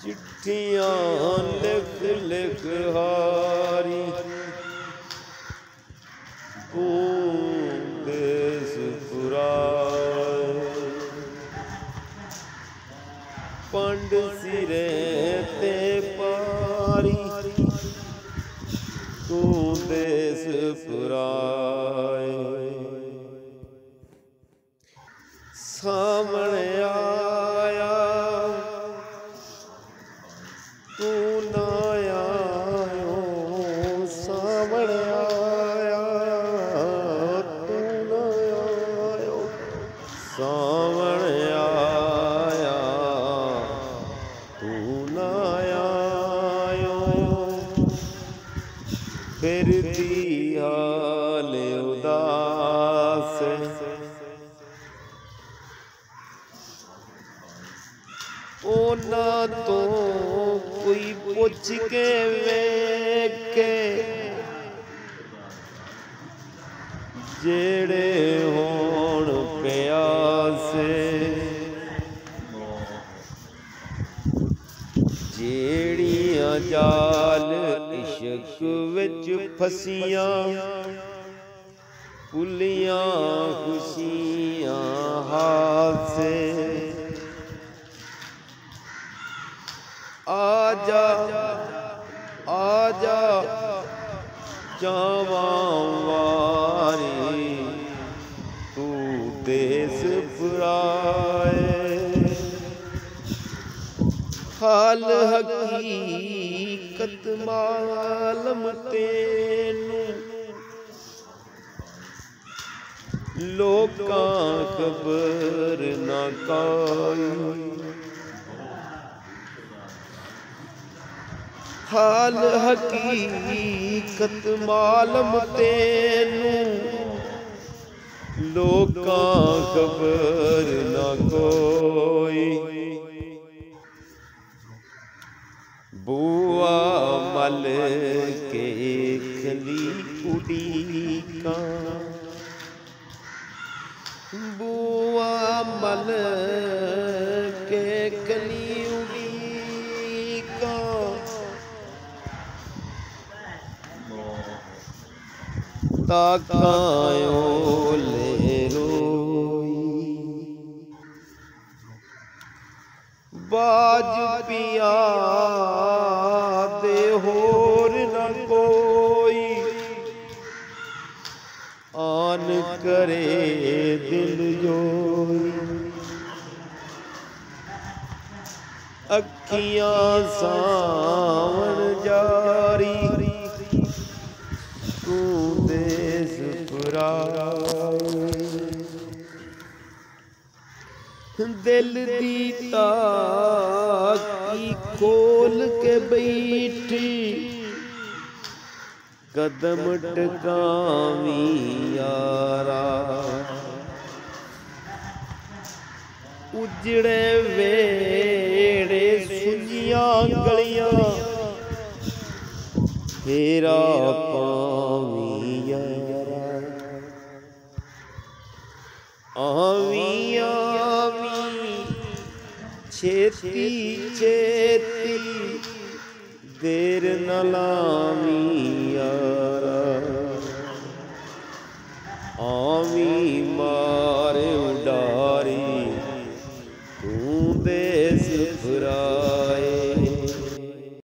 चिट्ठियां लिख लिख हारी देश पुराए पंड सिरे ते पारी तू देश पुराए सामने आया तू ना आयो सामने आया तू ना आयो सामने आया तू ना आयो फिर दी हाल उदास ओना तो कोई पुछ के वेखे जेड़े होण प्यासे जेड़ियां जाल इश्क विच फसियां भुलियां खुशियां हासे आजा आजा जावां वारी तू देश पुराए हाल हकीकत मालम तेनू लोकां खबर ना काई हाल हकीकत मालम तेनू लोकां खबर ना कोई बुआ मल के खली उड़ीका बुआ मल के खली उड़ीका ताकायो ले रोई बाज पिया दे होर न कोई आन करे दिल जोई अखियां सावन जारी तू देश पुराए दिल दी ताकी खोल के बैठी कदम टकावी यारा उजड़े वेड़े सुनियां गलियां फेरा पावी यारा आवी आवी छेती छेती देर न लावी यारा आवी मार उडारी तू देश पुरा